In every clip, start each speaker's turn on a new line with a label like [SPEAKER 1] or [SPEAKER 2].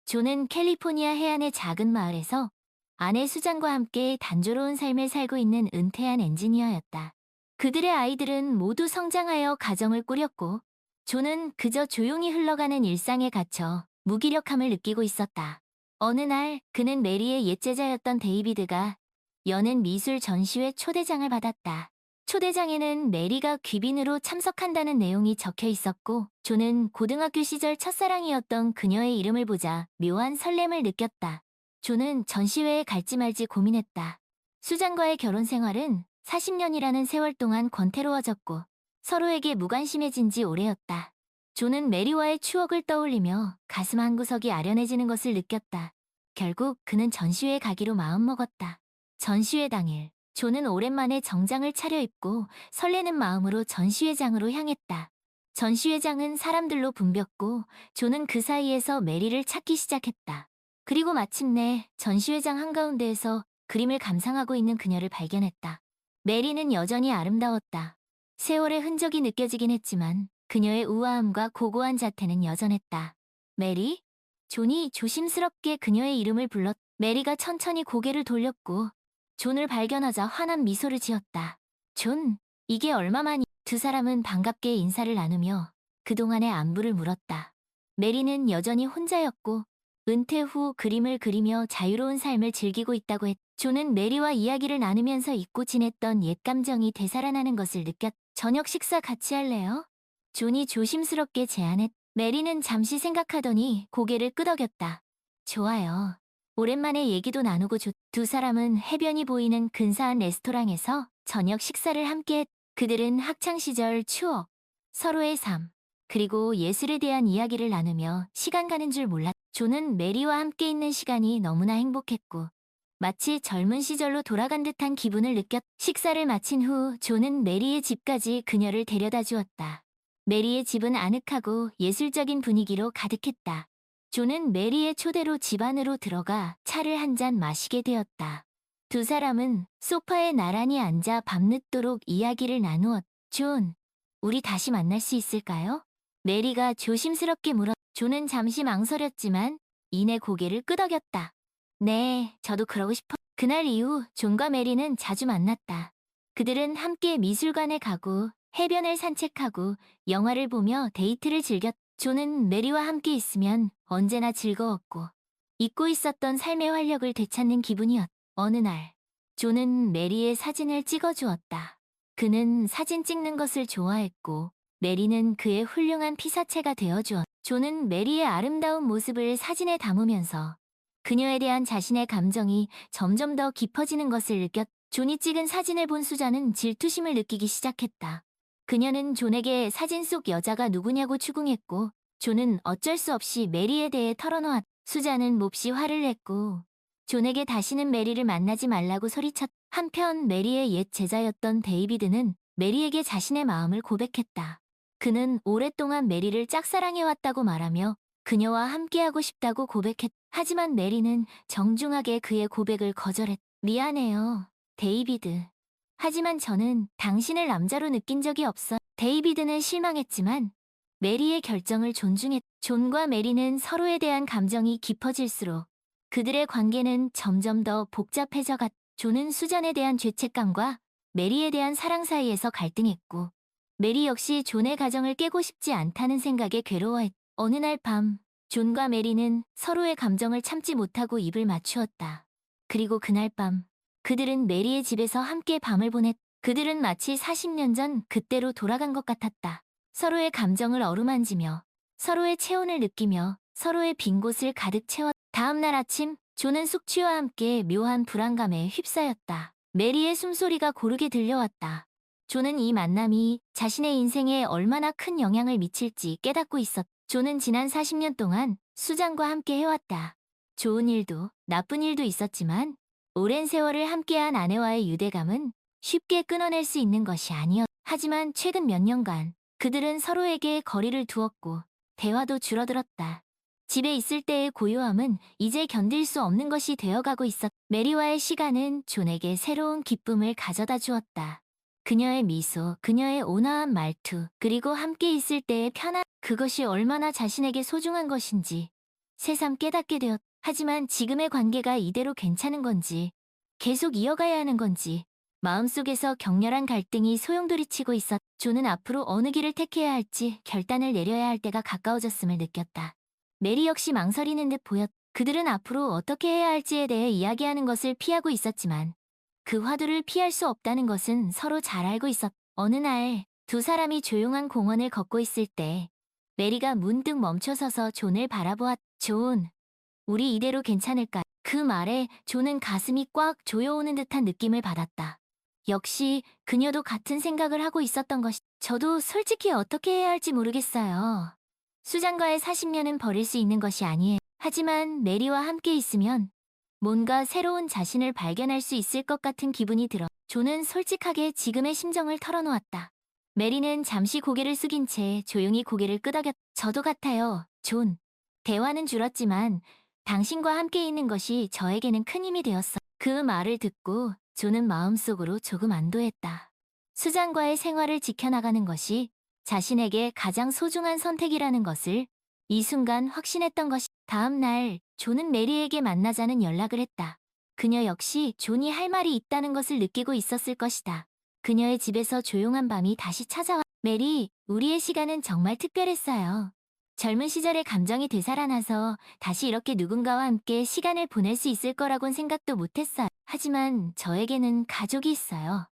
[SPEAKER 1] 존은 캘리포니아 해안의 작은 마을에서 아내 수잔과 함께 단조로운 삶을 살고 있는 은퇴한 엔지니어였다. 그들의 아이들은 모두 성장하여 가정을 꾸렸고, 존은 그저 조용히 흘러가는 일상에 갇혀 무기력함을 느끼고 있었다. 어느 날 그는 메리의 옛 제자였던 데이비드가 여는 미술 전시회 초대장을 받았다. 초대장에는 메리가 귀빈으로 참석한다는 내용이 적혀 있었고, 존은 고등학교 시절 첫사랑이었던 그녀의 이름을 보자 묘한 설렘을 느꼈다. 존은 전시회에 갈지 말지 고민했다. 수잔과의 결혼 생활은 40년이라는 세월 동안 권태로워졌고, 서로에게 무관심해진 지 오래였다. 존은 메리와의 추억을 떠올리며 가슴 한구석이 아련해지는 것을 느꼈다. 결국 그는 전시회에 가기로 마음먹었다. 전시회 당일, 존은 오랜만에 정장을 차려입고 설레는 마음으로 전시회장으로 향했다. 전시회장은 사람들로 붐볐고, 존은 그 사이에서 메리를 찾기 시작했다. 그리고 마침내 전시회장 한가운데에서 그림을 감상하고 있는 그녀를 발견했다. 메리는 여전히 아름다웠다. 세월의 흔적이 느껴지긴 했지만 그녀의 우아함과 고고한 자태는 여전했다. 메리? 존이 조심스럽게 그녀의 이름을 불렀. 메리가 천천히 고개를 돌렸고 존을 발견하자 환한 미소를 지었다. 존, 이게 얼마만이? 두 사람은 반갑게 인사를 나누며 그동안의 안부를 물었다. 메리는 여전히 혼자였고 은퇴 후 그림을 그리며 자유로운 삶을 즐기고 있다고 했. 존은 메리와 이야기를 나누면서 잊고 지냈던 옛 감정이 되살아나는 것을 느꼈. 저녁 식사 같이 할래요? 존이 조심스럽게 제안했. 메리는 잠시 생각하더니 고개를 끄덕였다. 좋아요. 오랜만에 얘기도 나누고 두 사람은 해변이 보이는 근사한 레스토랑에서 저녁 식사를 함께 했. 그들은 학창시절 추억, 서로의 삶, 그리고 예술에 대한 이야기를 나누며 시간 가는 줄 몰랐. 존은 메리와 함께 있는 시간이 너무나 행복했고, 마치 젊은 시절로 돌아간 듯한 기분을 느꼈. 식사를 마친 후 존은 메리의 집까지 그녀를 데려다 주었다. 메리의 집은 아늑하고 예술적인 분위기로 가득했다. 존은 메리의 초대로 집 안으로 들어가 차를 한 잔 마시게 되었다. 두 사람은 소파에 나란히 앉아 밤늦도록 이야기를 나누었. 존, 우리 다시 만날 수 있을까요? 메리가 조심스럽게 물었. 존은 잠시 망설였지만 이내 고개를 끄덕였다. 네, 저도 그러고 싶어. 그날 이후 존과 메리는 자주 만났다. 그들은 함께 미술관에 가고 해변을 산책하고 영화를 보며 데이트를 즐겼. 존은 메리와 함께 있으면 언제나 즐거웠고 잊고 있었던 삶의 활력을 되찾는 기분이었. 어느 날, 존은 메리의 사진을 찍어주었다. 그는 사진 찍는 것을 좋아했고 메리는 그의 훌륭한 피사체가 되어주었. 존은 메리의 아름다운 모습을 사진에 담으면서 그녀에 대한 자신의 감정이 점점 더 깊어지는 것을 느꼈. 존이 찍은 사진을 본 수잔은 질투심을 느끼기 시작했다. 그녀는 존에게 사진 속 여자가 누구냐고 추궁했고, 존은 어쩔 수 없이 메리에 대해 털어놓았. 수잔은 몹시 화를 냈고 존에게 다시는 메리를 만나지 말라고 소리쳤. 한편 메리의 옛 제자였던 데이비드는 메리에게 자신의 마음을 고백했다. 그는 오랫동안 메리를 짝사랑해왔다고 말하며 그녀와 함께하고 싶다고 고백했. 하지만 메리는 정중하게 그의 고백을 거절했. 미안해요, 데이비드. 하지만 저는 당신을 남자로 느낀 적이 없어. 데이비드는 실망했지만 메리의 결정을 존중했. 존과 메리는 서로에 대한 감정이 깊어질수록 그들의 관계는 점점 더 복잡해져 갔. 존은 수잔에 대한 죄책감과 메리에 대한 사랑 사이에서 갈등했고, 메리 역시 존의 가정을 깨고 싶지 않다는 생각에 괴로워했. 어느 날 밤, 존과 메리는 서로의 감정을 참지 못하고 입을 맞추었다. 그리고 그날 밤, 그들은 메리의 집에서 함께 밤을 보냈. 그들은 마치 40년 전 그때로 돌아간 것 같았다. 서로의 감정을 어루만지며 서로의 체온을 느끼며 서로의 빈 곳을 가득 채웠. 다음 날 아침, 존은 숙취와 함께 묘한 불안감에 휩싸였다. 메리의 숨소리가 고르게 들려왔다. 존은 이 만남이 자신의 인생에 얼마나 큰 영향을 미칠지 깨닫고 있었. 존은 지난 40년 동안 수잔과 함께 해왔다. 좋은 일도 나쁜 일도 있었지만 오랜 세월을 함께한 아내와의 유대감은 쉽게 끊어낼 수 있는 것이 아니었. 하지만 최근 몇 년간 그들은 서로에게 거리를 두었고 대화도 줄어들었다. 집에 있을 때의 고요함은 이제 견딜 수 없는 것이 되어가고 있었. 메리와의 시간은 존에게 새로운 기쁨을 가져다 주었다. 그녀의 미소, 그녀의 온화한 말투, 그리고 함께 있을 때의 편안, 그것이 얼마나 자신에게 소중한 것인지 새삼 깨닫게 되었. 하지만 지금의 관계가 이대로 괜찮은 건지, 계속 이어가야 하는 건지, 마음속에서 격렬한 갈등이 소용돌이치고 있었. 존은 앞으로 어느 길을 택해야 할지 결단을 내려야 할 때가 가까워졌음을 느꼈다. 메리 역시 망설이는 듯 보였. 그들은 앞으로 어떻게 해야 할지에 대해 이야기하는 것을 피하고 있었지만 그 화두를 피할 수 없다는 것은 서로 잘 알고 있었. 어느 날 두 사람이 조용한 공원을 걷고 있을 때 메리가 문득 멈춰서서 존을 바라보았. 존, 우리 이대로 괜찮을까? 그 말에 존은 가슴이 꽉 조여오는 듯한 느낌을 받았다. 역시 그녀도 같은 생각을 하고 있었던 것이. 저도 솔직히 어떻게 해야 할지 모르겠어요. 수잔과의 40년은 버릴 수 있는 것이 아니에요. 하지만 메리와 함께 있으면 뭔가 새로운 자신을 발견할 수 있을 것 같은 기분이 들어. 존은 솔직하게 지금의 심정을 털어놓았다. 메리는 잠시 고개를 숙인 채 조용히 고개를 끄덕였. 저도 같아요, 존. 대화는 줄었지만 당신과 함께 있는 것이 저에게는 큰 힘이 되었어. 그 말을 듣고 존은 마음속으로 조금 안도했다. 수잔과의 생활을 지켜나가는 것이 자신에게 가장 소중한 선택이라는 것을 이 순간 확신했던 것이. 다음 날 존은 메리에게 만나자는 연락을 했다. 그녀 역시 존이 할 말이 있다는 것을 느끼고 있었을 것이다. 그녀의 집에서 조용한 밤이 다시 찾아와. 메리, 우리의 시간은 정말 특별했어요. 젊은 시절의 감정이 되살아나서 다시 이렇게 누군가와 함께 시간을 보낼 수 있을 거라곤 생각도 못했어요. 하지만 저에게는 가족이 있어요.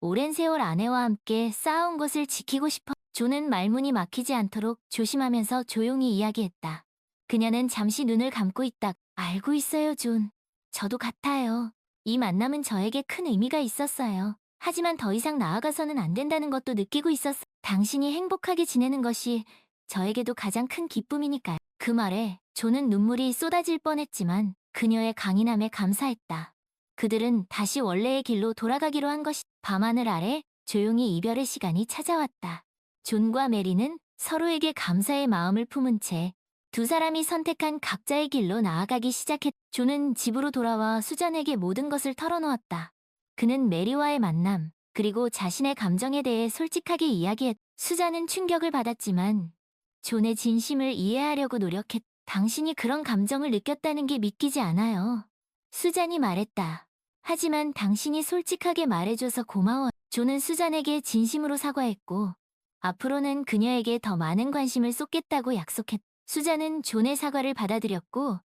[SPEAKER 1] 오랜 세월 아내와 함께 쌓아온 것을 지키고 싶어. 존은 말문이 막히지 않도록 조심하면서 조용히 이야기했다. 그녀는 잠시 눈을 감고 있다. 알고 있어요, 존. 저도 같아요. 이 만남은 저에게 큰 의미가 있었어요. 하지만 더 이상 나아가서는 안 된다는 것도 느끼고 있었어. 당신이 행복하게 지내는 것이 저에게도 가장 큰 기쁨이니까요. 그 말에 존은 눈물이 쏟아질 뻔했지만 그녀의 강인함에 감사했다. 그들은 다시 원래의 길로 돌아가기로 한 것이. 밤하늘 아래 조용히 이별의 시간이 찾아왔다. 존과 메리는 서로에게 감사의 마음을 품은 채 두 사람이 선택한 각자의 길로 나아가기 시작했. 존은 집으로 돌아와 수잔에게 모든 것을 털어놓았다. 그는 메리와의 만남, 그리고 자신의 감정에 대해 솔직하게 이야기했. 수잔은 충격을 받았지만 존의 진심을 이해하려고 노력했. 당신이 그런 감정을 느꼈다는 게 믿기지 않아요. 수잔이 말했다. 하지만 당신이 솔직하게 말해줘서 고마워. 존은 수잔에게 진심으로 사과했고 앞으로는 그녀에게 더 많은 관심을 쏟겠다고 약속했. 수잔은 존의 사과를 받아들였고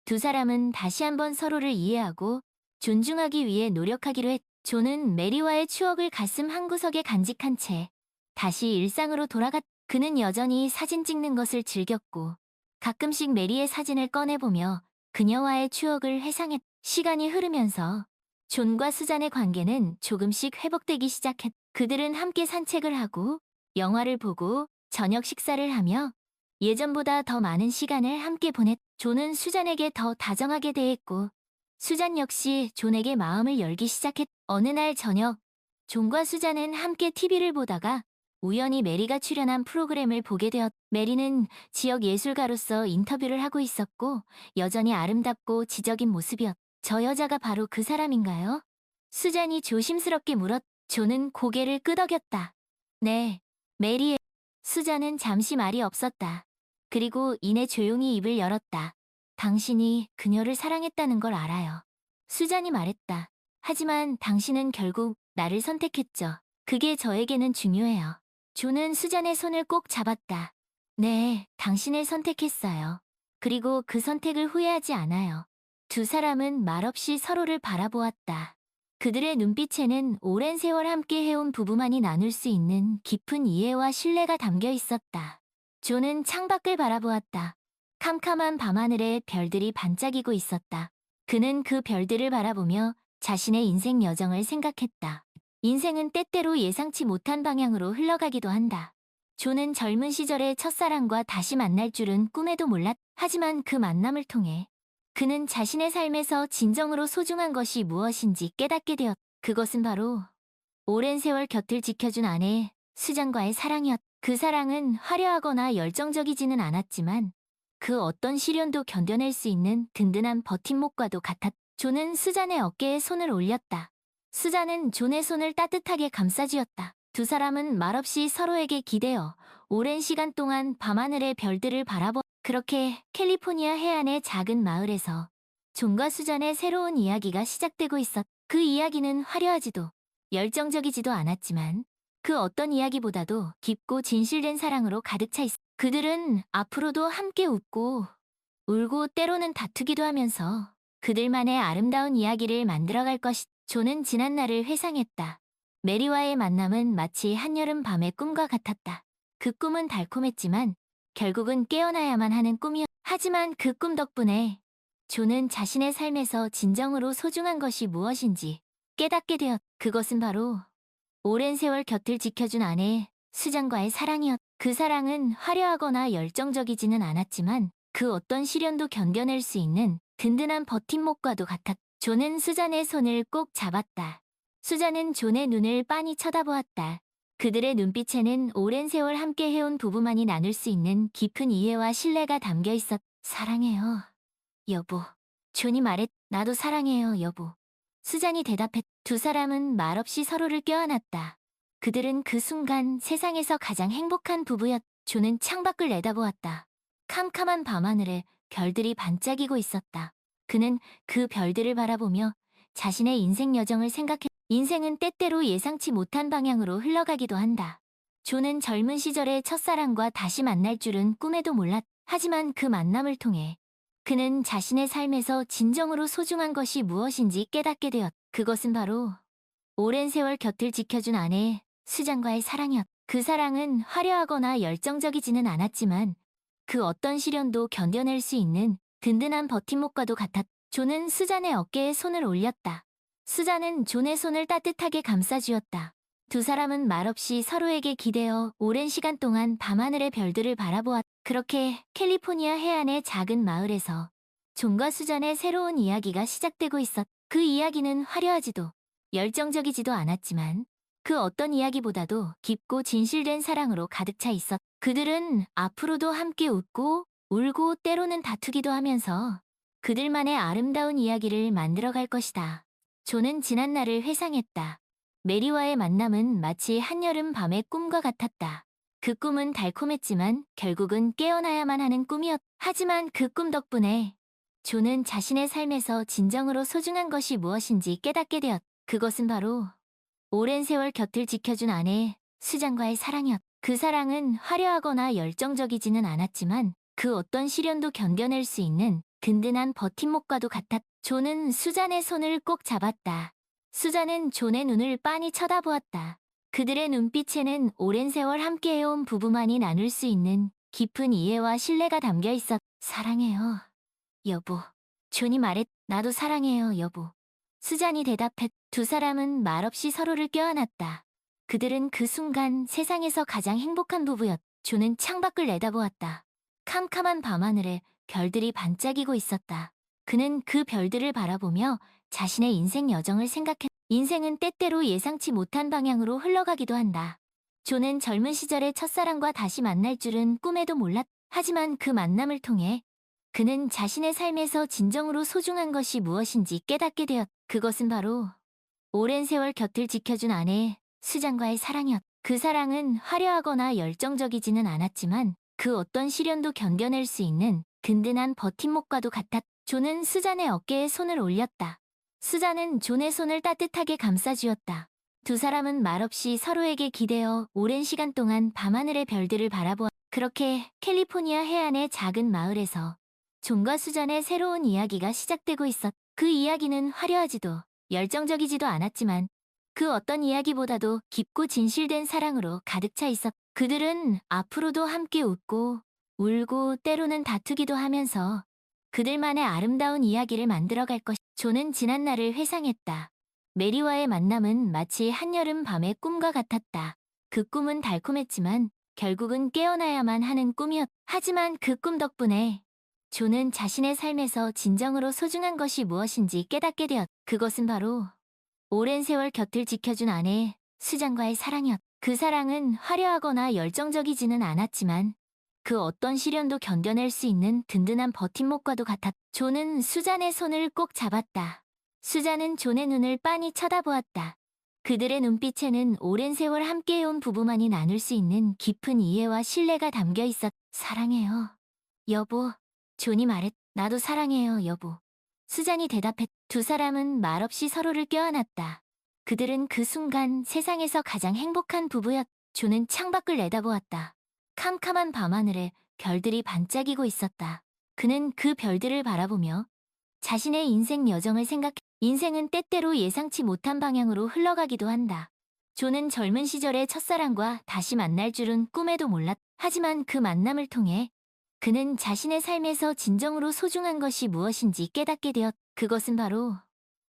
[SPEAKER 1] 두 사람은 다시 한번 서로를 이해하고 존중하기 위해 노력하기로 했. 존은 메리와의 추억을 가슴 한구석에 간직한 채 다시 일상으로 돌아갔. 그는 여전히 사진 찍는 것을 즐겼고 가끔씩 메리의 사진을 꺼내보며 그녀와의 추억을 회상했. 시간이 흐르면서 존과 수잔의 관계는 조금씩 회복되기 시작했. 그들은 함께 산책을 하고 영화를 보고 저녁 식사를 하며 예전보다 더 많은 시간을 함께 보냈. 존은 수잔에게 더 다정하게 대했고 수잔 역시 존에게 마음을 열기 시작했. 어느 날 저녁, 존과 수잔은 함께 TV를 보다가 우연히 메리가 출연한 프로그램을 보게 되었. 메리는 지역 예술가로서 인터뷰를 하고 있었고 여전히 아름답고 지적인 모습이었. 저 여자가 바로 그 사람인가요? 수잔이 조심스럽게 물었. 존은 고개를 끄덕였다. 네, 메리의. 수잔은 잠시 말이 없었다. 그리고 이내 조용히 입을 열었다. 당신이 그녀를 사랑했다는 걸 알아요. 수잔이 말했다. 하지만 당신은 결국 나를 선택했죠. 그게 저에게는 중요해요. 존은 수잔의 손을 꼭 잡았다. 네, 당신을 선택했어요. 그리고 그 선택을 후회하지 않아요. 두 사람은 말없이 서로를 바라보았다. 그들의 눈빛에는 오랜 세월 함께 해온 부부만이 나눌 수 있는 깊은 이해와 신뢰가 담겨 있었다. 존은 창밖을 바라보았다. 캄캄한 밤하늘에 별들이 반짝이고 있었다. 그는 그 별들을 바라보며 자신의 인생 여정을 생각했다. 인생은 때때로 예상치 못한 방향으로 흘러가기도 한다. 존은 젊은 시절의 첫사랑과 다시 만날 줄은 꿈에도 몰랐. 하지만 그 만남을 통해 그는 자신의 삶에서 진정으로 소중한 것이 무엇인지 깨닫게 되었. 그것은 바로 오랜 세월 곁을 지켜준 아내 수잔과의 사랑이었. 그 사랑은 화려하거나 열정적이지는 않았지만 그 어떤 시련도 견뎌낼 수 있는 든든한 버팀목과도 같았. 존은 수잔의 어깨에 손을 올렸다. 수잔은 존의 손을 따뜻하게 감싸쥐었다. 두 사람은 말없이 서로에게 기대어 오랜 시간 동안 밤하늘의 별들을 바라보 그렇게 캘리포니아 해안의 작은 마을에서 존과 수잔의 새로운 이야기가 시작되고 있었. 그 이야기는 화려하지도 열정적이지도 않았지만 그 어떤 이야기보다도 깊고 진실된 사랑으로 가득 차 있어. 그들은 앞으로도 함께 웃고 울고 때로는 다투기도 하면서 그들만의 아름다운 이야기를 만들어갈 것이. 존은 지난 날을 회상했다. 메리와의 만남은 마치 한여름 밤의 꿈과 같았다. 그 꿈은 달콤했지만 결국은 깨어나야만 하는 꿈이었. 하지만 그 꿈 덕분에 존은 자신의 삶에서 진정으로 소중한 것이 무엇인지 깨닫게 되었. 그것은 바로 오랜 세월 곁을 지켜준 아내 수잔과의 사랑이었. 그 사랑은 화려하거나 열정적이지는 않았지만 그 어떤 시련도 견뎌낼 수 있는 든든한 버팀목과도 같았. 존은 수잔의 손을 꼭 잡았다. 수잔은 존의 눈을 빤히 쳐다보았다. 그들의 눈빛에는 오랜 세월 함께 해온 부부만이 나눌 수 있는 깊은 이해와 신뢰가 담겨 있었. 사랑해요, 여보. 존이 말했. 나도 사랑해요, 여보. 수잔이 대답했. 두 사람은 말없이 서로를 껴안았다. 그들은 그 순간 세상에서 가장 행복한 부부였. 존은 창밖을 내다보았다. 캄캄한 밤하늘에 별들이 반짝이고 있었다. 그는 그 별들을 바라보며 자신의 인생 여정을 생각해. 인생은 때때로 예상치 못한 방향으로 흘러가기도 한다. 존은 젊은 시절의 첫사랑과 다시 만날 줄은 꿈에도 몰랐. 하지만 그 만남을 통해 그는 자신의 삶에서 진정으로 소중한 것이 무엇인지 깨닫게 되었. 그것은 바로 오랜 세월 곁을 지켜준 아내 수잔과의 사랑이었. 그 사랑은 화려하거나 열정적이지는 않았지만 그 어떤 시련도 견뎌낼 수 있는 든든한 버팀목과도 같았. 존은 수잔의 어깨에 손을 올렸다. 수잔은 존의 손을 따뜻하게 감싸주었다. 두 사람은 말없이 서로에게 기대어 오랜 시간 동안 밤하늘의 별들을 바라보았. 그렇게 캘리포니아 해안의 작은 마을에서 존과 수잔의 새로운 이야기가 시작되고 있었. 그 이야기는 화려하지도 열정적이지도 않았지만 그 어떤 이야기보다도 깊고 진실된 사랑으로 가득 차 있었. 그들은 앞으로도 함께 웃고 울고 때로는 다투기도 하면서 그들만의 아름다운 이야기를 만들어갈 것이다. 존은 지난 날을 회상했다. 메리와의 만남은 마치 한여름 밤의 꿈과 같았다. 그 꿈은 달콤했지만 결국은 깨어나야만 하는 꿈이었. 하지만 그 꿈 덕분에 존은 자신의 삶에서 진정으로 소중한 것이 무엇인지 깨닫게 되었. 그것은 바로 오랜 세월 곁을 지켜준 아내 수잔과의 사랑이었. 그 사랑은 화려하거나 열정적이지는 않았지만 그 어떤 시련도 견뎌낼 수 있는 든든한 버팀목과도 같았. 존은 수잔의 손을 꼭 잡았다. 수잔은 존의 눈을 빤히 쳐다보았다. 그들의 눈빛에는 오랜 세월 함께해온 부부만이 나눌 수 있는 깊은 이해와 신뢰가 담겨 있었. 사랑해요, 여보. 존이 말했. 나도 사랑해요, 여보. 수잔이 대답했. 두 사람은 말없이 서로를 껴안았다. 그들은 그 순간 세상에서 가장 행복한 부부였. 존은 창밖을 내다보았다. 캄캄한 밤하늘에 별들이 반짝이고 있었다. 그는 그 별들을 바라보며 자신의 인생 여정을 생각했. 인생은 때때로 예상치 못한 방향으로 흘러가기도 한다. 존은 젊은 시절의 첫사랑과 다시 만날 줄은 꿈에도 몰랐. 하지만 그 만남을 통해 그는 자신의 삶에서 진정으로 소중한 것이 무엇인지 깨닫게 되었. 그것은 바로 오랜 세월 곁을 지켜준 아내 수잔과의 사랑이었. 그 사랑은 화려하거나 열정적이지는 않았지만 그 어떤 시련도 견뎌낼 수 있는 든든한 버팀목과도 같았. 존은 수잔의 어깨에 손을 올렸다. 수잔은 존의 손을 따뜻하게 감싸주었다. 두 사람은 말없이 서로에게 기대어 오랜 시간 동안 밤하늘의 별들을 바라보았. 그렇게 캘리포니아 해안의 작은 마을에서 존과 수잔의 새로운 이야기가 시작되고 있었. 그 이야기는 화려하지도 열정적이지도 않았지만 그 어떤 이야기보다도 깊고 진실된 사랑으로 가득 차 있었. 그들은 앞으로도 함께 웃고 울고 때로는 다투기도 하면서 그들만의 아름다운 이야기를 만들어갈 것. 존은 지난 날을 회상했다. 메리와의 만남은 마치 한여름 밤의 꿈과 같았다. 그 꿈은 달콤했지만 결국은 깨어나야만 하는 꿈이었. 하지만 그 꿈 덕분에 존은 자신의 삶에서 진정으로 소중한 것이 무엇인지 깨닫게 되었. 그것은 바로 오랜 세월 곁을 지켜준 아내 수잔과의 사랑이었. 그 사랑은 화려하거나 열정적이지는 않았지만 그 어떤 시련도 견뎌낼 수 있는 든든한 버팀목과도 같았. 존은 수잔의 손을 꼭 잡았다. 수잔은 존의 눈을 빤히 쳐다보았다. 그들의 눈빛에는 오랜 세월 함께해온 부부만이 나눌 수 있는 깊은 이해와 신뢰가 담겨 있었. 사랑해요, 여보, 존이 말했. 나도 사랑해요, 여보. 수잔이 대답했. 두 사람은 말없이 서로를 껴안았다. 그들은 그 순간 세상에서 가장 행복한 부부였. 존은 창밖을 내다보았다. 캄캄한 밤하늘에 별들이 반짝이고 있었다. 그는 그 별들을 바라보며 자신의 인생 여정을 생각해. 인생은 때때로 예상치 못한 방향으로 흘러가기도 한다. 존은 젊은 시절의 첫사랑과 다시 만날 줄은 꿈에도 몰랐. 하지만 그 만남을 통해 그는 자신의 삶에서 진정으로 소중한 것이 무엇인지 깨닫게 되었. 그것은 바로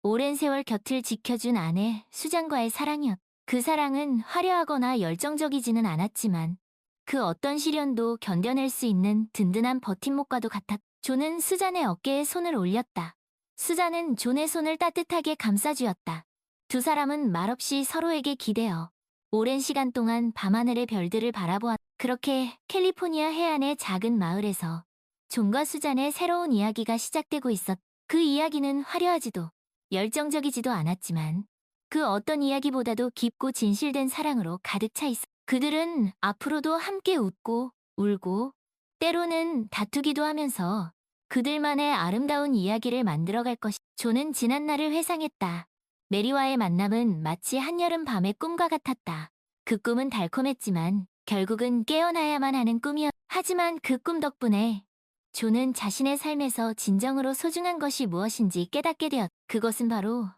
[SPEAKER 1] 오랜 세월 곁을 지켜준 아내 수잔과의 사랑이었. 그 사랑은 화려하거나 열정적이지는 않았지만 그 어떤 시련도 견뎌낼 수 있는 든든한 버팀목과도 같았. 존은 수잔의 어깨에 손을 올렸다. 수잔은 존의 손을 따뜻하게 감싸주었다. 두 사람은 말없이 서로에게 기대어 오랜 시간 동안 밤하늘의 별들을 바라보았. 그렇게 캘리포니아 해안의 작은 마을에서 존과 수잔의 새로운 이야기가 시작되고 있었. 그 이야기는 화려하지도 열정적이지도 않았지만 그 어떤 이야기보다도 깊고 진실된 사랑으로 가득 차 있었. 그들은 앞으로도 함께 웃고 울고 때로는 다투기도 하면서 그들만의 아름다운 이야기를 만들어갈 것이. 존은 지난날을 회상했다. 메리와의 만남은 마치 한여름 밤의 꿈과 같았다. 그 꿈은 달콤했지만 결국은 깨어나야만 하는 꿈이었. 하지만 그 꿈 덕분에 존은 자신의 삶에서 진정으로 소중한 것이 무엇인지 깨닫게 되었. 그것은 바로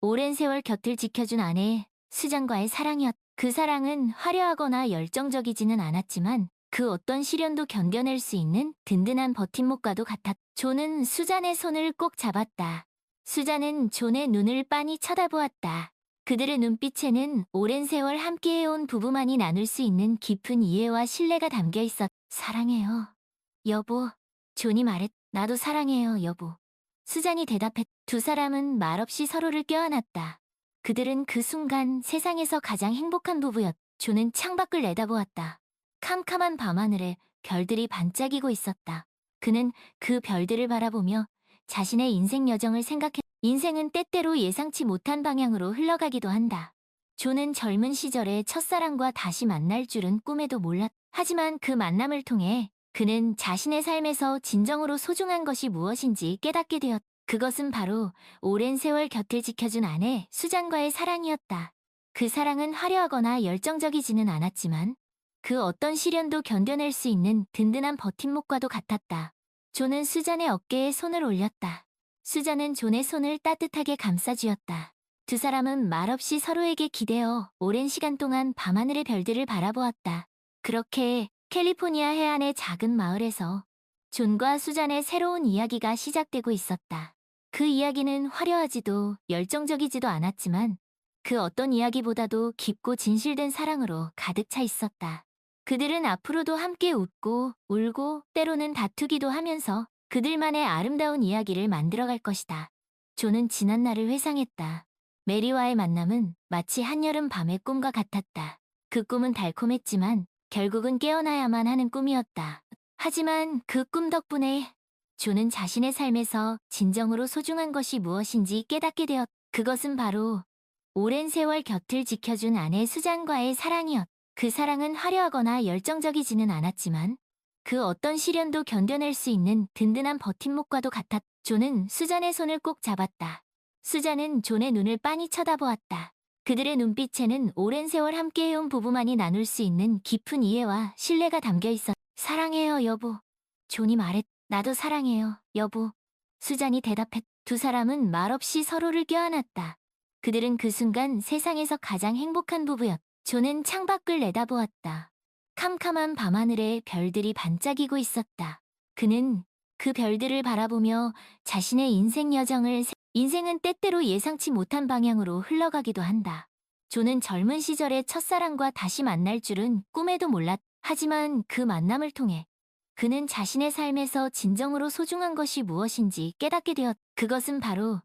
[SPEAKER 1] 오랜 세월 곁을 지켜준 아내 수잔과의 사랑이었. 그 사랑은 화려하거나 열정적이지는 않았지만 그 어떤 시련도 견뎌낼 수 있는 든든한 버팀목과도 같았. 존은 수잔의 손을 꼭 잡았다. 수잔은 존의 눈을 빤히 쳐다보았다. 그들의 눈빛에는 오랜 세월 함께해온 부부만이 나눌 수 있는 깊은 이해와 신뢰가 담겨 있었. 사랑해요, 여보. 존이 말했. 나도 사랑해요, 여보. 수잔이 대답했. 두 사람은 말없이 서로를 껴안았다. 그들은 그 순간 세상에서 가장 행복한 부부였. 존은 창밖을 내다보았다. 캄캄한 밤하늘에 별들이 반짝이고 있었다. 그는 그 별들을 바라보며 자신의 인생 여정을 생각해. 인생은 때때로 예상치 못한 방향으로 흘러가기도 한다. 존은 젊은 시절에 첫사랑과 다시 만날 줄은 꿈에도 몰랐. 하지만 그 만남을 통해 그는 자신의 삶에서 진정으로 소중한 것이 무엇인지 깨닫게 되었. 그것은 바로 오랜 세월 곁을 지켜준 아내 수잔과의 사랑이었다. 그 사랑은 화려하거나 열정적이지는 않았지만 그 어떤 시련도 견뎌낼 수 있는 든든한 버팀목과도 같았다. 존은 수잔의 어깨에 손을 올렸다. 수잔은 존의 손을 따뜻하게 감싸주었다. 두 사람은 말없이 서로에게 기대어 오랜 시간 동안 밤하늘의 별들을 바라보았다. 그렇게 캘리포니아 해안의 작은 마을에서 존과 수잔의 새로운 이야기가 시작되고 있었다. 그 이야기는 화려하지도 열정적이지도 않았지만 그 어떤 이야기보다도 깊고 진실된 사랑으로 가득 차 있었다. 그들은 앞으로도 함께 웃고 울고 때로는 다투기도 하면서 그들만의 아름다운 이야기를 만들어갈 것이다. 존은 지난날을 회상했다. 메리와의 만남은 마치 한여름 밤의 꿈과 같았다. 그 꿈은 달콤했지만 결국은 깨어나야만 하는 꿈이었다. 하지만 그 꿈 덕분에 존은 자신의 삶에서 진정으로 소중한 것이 무엇인지 깨닫게 되었. 그것은 바로 오랜 세월 곁을 지켜준 아내 수잔과의 사랑이었. 그 사랑은 화려하거나 열정적이지는 않았지만 그 어떤 시련도 견뎌낼 수 있는 든든한 버팀목과도 같았. 존은 수잔의 손을 꼭 잡았다. 수잔은 존의 눈을 빤히 쳐다보았다. 그들의 눈빛에는 오랜 세월 함께해온 부부만이 나눌 수 있는 깊은 이해와 신뢰가 담겨 있었. 사랑해요, 여보. 존이 말했. 나도 사랑해요, 여보. 수잔이 대답했. 두 사람은 말없이 서로를 껴안았다. 그들은 그 순간 세상에서 가장 행복한 부부였. 존은 창밖을 내다보았다. 캄캄한 밤하늘에 별들이 반짝이고 있었다. 그는 그 별들을 바라보며 자신의 인생 여정을 인생은 때때로 예상치 못한 방향으로 흘러가기도 한다. 존은 젊은 시절의 첫사랑과 다시 만날 줄은 꿈에도 몰랐. 하지만 그 만남을 통해 그는 자신의 삶에서 진정으로 소중한 것이 무엇인지 깨닫게 되었. 그것은 바로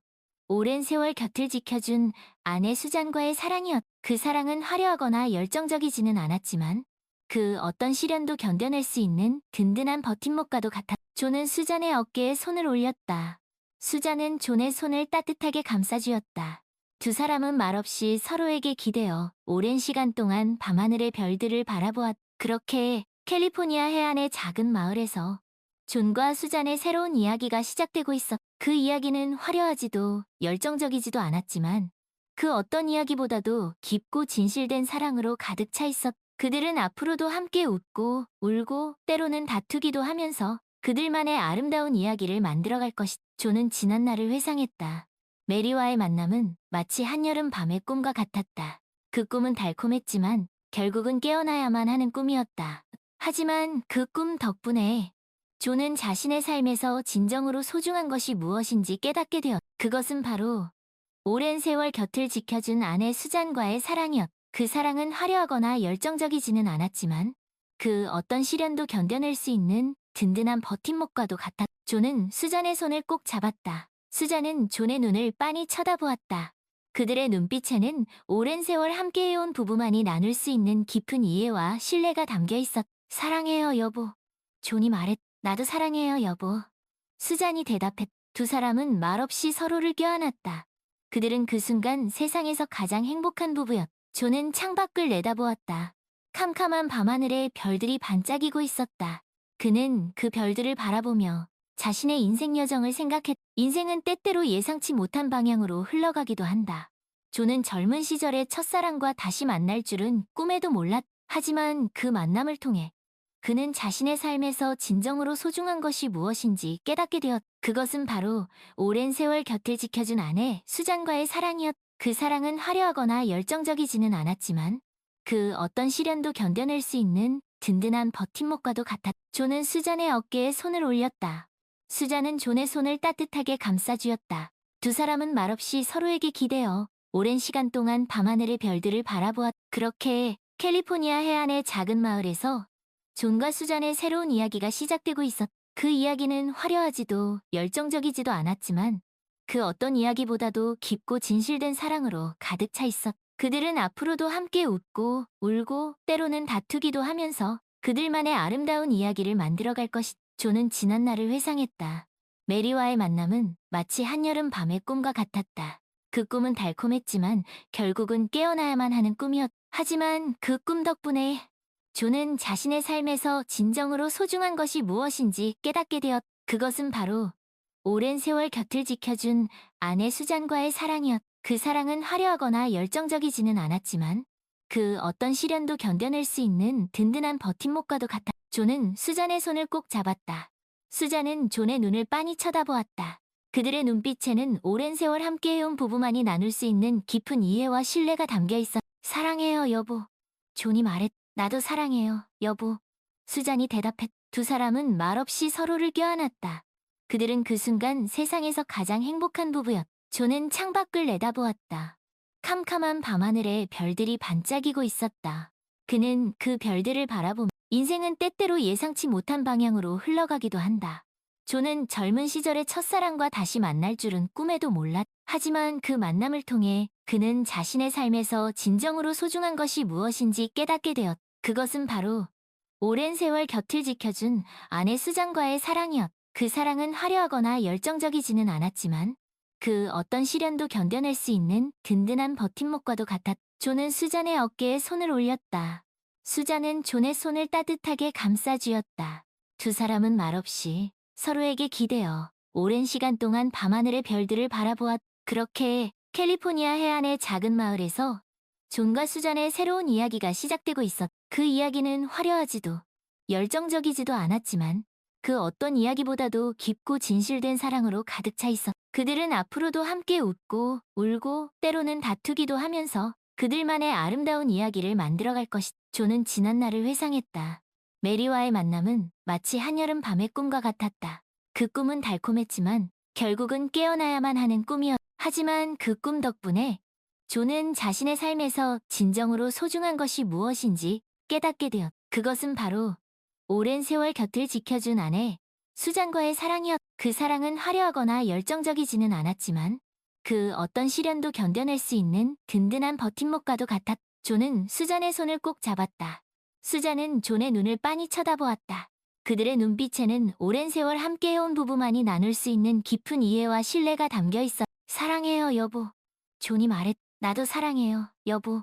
[SPEAKER 1] 오랜 세월 곁을 지켜준 아내 수잔과의 사랑이었. 그 사랑은 화려하거나 열정적이지는 않았지만 그 어떤 시련도 견뎌낼 수 있는 든든한 버팀목과도 같았. 존은 수잔의 어깨에 손을 올렸다. 수잔은 존의 손을 따뜻하게 감싸주었다. 두 사람은 말없이 서로에게 기대어 오랜 시간 동안 밤하늘의 별들을 바라보았. 그렇게 캘리포니아 해안의 작은 마을에서 존과 수잔의 새로운 이야기가 시작되고 있었. 그 이야기는 화려하지도 열정적이지도 않았지만 그 어떤 이야기보다도 깊고 진실된 사랑으로 가득 차 있었. 그들은 앞으로도 함께 웃고 울고 때로는 다투기도 하면서 그들만의 아름다운 이야기를 만들어갈 것이. 존은 지난날을 회상했다. 메리와의 만남은 마치 한여름 밤의 꿈과 같았다. 그 꿈은 달콤했지만 결국은 깨어나야만 하는 꿈이었다. 하지만 그 꿈 덕분에 존은 자신의 삶에서 진정으로 소중한 것이 무엇인지 깨닫게 되었다. 그것은 바로 오랜 세월 곁을 지켜준 아내 수잔과의 사랑이었다. 그 사랑은 화려하거나 열정적이지는 않았지만 그 어떤 시련도 견뎌낼 수 있는 든든한 버팀목과도 같았다. 존은 수잔의 손을 꼭 잡았다. 수잔은 존의 눈을 빤히 쳐다보았다. 그들의 눈빛에는 오랜 세월 함께해온 부부만이 나눌 수 있는 깊은 이해와 신뢰가 담겨 있었다. 사랑해요, 여보. 존이 말했다. 나도 사랑해요, 여보. 수잔이 대답했다. 두 사람은 말없이 서로를 껴안았다. 그들은 그 순간 세상에서 가장 행복한 부부였다. 존은 창밖을 내다보았다. 캄캄한 밤하늘에 별들이 반짝이고 있었다. 그는 그 별들을 바라보며 자신의 인생 여정을 생각했다. 인생은 때때로 예상치 못한 방향으로 흘러가기도 한다. 존은 젊은 시절의 첫사랑과 다시 만날 줄은 꿈에도 몰랐다. 하지만 그 만남을 통해 그는 자신의 삶에서 진정으로 소중한 것이 무엇인지 깨닫게 되었다. 그것은 바로 오랜 세월 곁을 지켜준 아내 수잔과의 사랑이었다. 그 사랑은 화려하거나 열정적이지는 않았지만 그 어떤 시련도 견뎌낼 수 있는 든든한 버팀목과도 같았다. 존은 수잔의 어깨에 손을 올렸다. 수잔은 존의 손을 따뜻하게 감싸주었다. 두 사람은 말없이 서로에게 기대어 오랜 시간 동안 밤하늘의 별들을 바라보았다. 그렇게 캘리포니아 해안의 작은 마을에서 존과 수잔의 새로운 이야기가 시작되고 있었다. 그 이야기는 화려하지도 열정적이지도 않았지만 그 어떤 이야기보다도 깊고 진실된 사랑으로 가득 차 있었다. 그들은 앞으로도 함께 웃고 울고 때로는 다투기도 하면서 그들만의 아름다운 이야기를 만들어갈 것이다. 존은 지난날을 회상했다. 메리와의 만남은 마치 한여름 밤의 꿈과 같았다. 그 꿈은 달콤했지만 결국은 깨어나야만 하는 꿈이었다. 하지만 그 꿈 덕분에 존은 자신의 삶에서 진정으로 소중한 것이 무엇인지 깨닫게 되었다. 그것은 바로 오랜 세월 곁을 지켜준 아내 수잔과의 사랑이었다. 그 사랑은 화려하거나 열정적이지는 않았지만 그 어떤 시련도 견뎌낼 수 있는 든든한 버팀목과도 같았다. 존은 수잔의 손을 꼭 잡았다. 수잔은 존의 눈을 빤히 쳐다보았다. 그들의 눈빛에는 오랜 세월 함께해온 부부만이 나눌 수 있는 깊은 이해와 신뢰가 담겨 있었다. 사랑해요, 여보. 존이 말했다. 나도 사랑해요, 여보. 수잔이 대답했다. 두 사람은 말없이 서로를 껴안았다. 그들은 그 순간 세상에서 가장 행복한 부부였다. 존은 창밖을 내다보았다. 캄캄한 밤하늘에 별들이 반짝이고 있었다. 그는 그 별들을 바라보며 인생은 때때로 예상치 못한 방향으로 흘러가기도 한다. 존은 젊은 시절의 첫사랑과 다시 만날 줄은 꿈에도 몰랐다. 하지만 그 만남을 통해 그는 자신의 삶에서 진정으로 소중한 것이 무엇인지 깨닫게 되었다. 그것은 바로 오랜 세월 곁을 지켜준 아내 수잔과의 사랑이었다. 그 사랑은 화려하거나 열정적이지는 않았지만 그 어떤 시련도 견뎌낼 수 있는 든든한 버팀목과도 같았다. 존은 수잔의 어깨에 손을 올렸다. 수잔은 존의 손을 따뜻하게 감싸주었다. 두 사람은 말없이 서로에게 기대어 오랜 시간 동안 밤하늘의 별들을 바라보았다. 그렇게 캘리포니아 해안의 작은 마을에서 존과 수잔의 새로운 이야기가 시작되고 있었다. 그 이야기는 화려하지도 열정적이지도 않았지만 그 어떤 이야기보다도 깊고 진실된 사랑으로 가득 차 있었다. 그들은 앞으로도 함께 웃고 울고 때로는 다투기도 하면서 그들만의 아름다운 이야기를 만들어갈 것이다. 존은 지난날을 회상했다. 메리와의 만남은 마치 한여름 밤의 꿈과 같았다. 그 꿈은 달콤했지만 결국은 깨어나야만 하는 꿈이었다. 하지만 그 꿈 덕분에 존은 자신의 삶에서 진정으로 소중한 것이 무엇인지 깨닫게 되었다. 그것은 바로 오랜 세월 곁을 지켜준 아내 수잔과의 사랑이었다. 그 사랑은 화려하거나 열정적이지는 않았지만 그 어떤 시련도 견뎌낼 수 있는 든든한 버팀목과도 같았다. 존은 수잔의 손을 꼭 잡았다. 수잔은 존의 눈을 빤히 쳐다보았다. 그들의 눈빛에는 오랜 세월 함께해온 부부만이 나눌 수 있는 깊은 이해와 신뢰가 담겨 있었다. 사랑해요, 여보. 존이 말했다. 나도 사랑해요, 여보.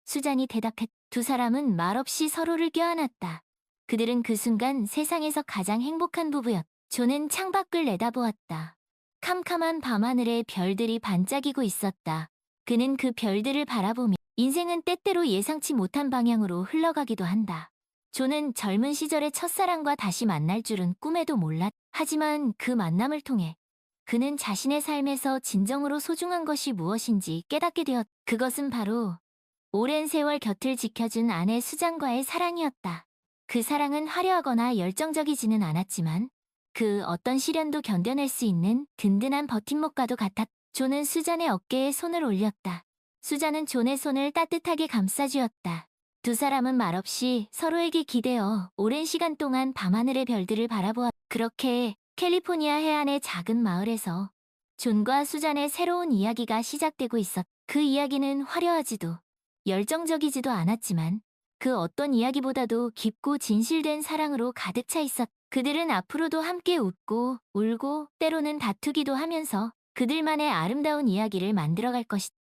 [SPEAKER 1] 수잔이 대답했다. 두 사람은 말없이 서로를 껴안았다. 그들은 그 순간 세상에서 가장 행복한 부부였다. 존은 창밖을 내다보았다. 캄캄한 밤하늘에 별들이 반짝이고 있었다. 그는 그 별들을 바라보며 인생은 때때로 예상치 못한 방향으로 흘러가기도 한다. 존은 젊은 시절의 첫사랑과 다시 만날 줄은 꿈에도 몰랐. 하지만 그 만남을 통해 그는 자신의 삶에서 진정으로 소중한 것이 무엇인지 깨닫게 되었다. 그것은 바로 오랜 세월 곁을 지켜준 아내 수잔과의 사랑이었다. 그 사랑은 화려하거나 열정적이지는 않았지만 그 어떤 시련도 견뎌낼 수 있는 든든한 버팀목과도 같았다. 존은 수잔의 어깨에 손을 올렸다. 수잔은 존의 손을 따뜻하게 감싸주었다. 두 사람은 말없이 서로에게 기대어 오랜 시간 동안 밤하늘의 별들을 바라보았다. 그렇게 캘리포니아 해안의 작은 마을에서 존과 수잔의 새로운 이야기가 시작되고 있었다. 그 이야기는 화려하지도 열정적이지도 않았지만 그 어떤 이야기보다도 깊고 진실된 사랑으로 가득 차 있었다. 그들은 앞으로도 함께 웃고 울고 때로는 다투기도 하면서 그들만의 아름다운 이야기를 만들어갈 것이다.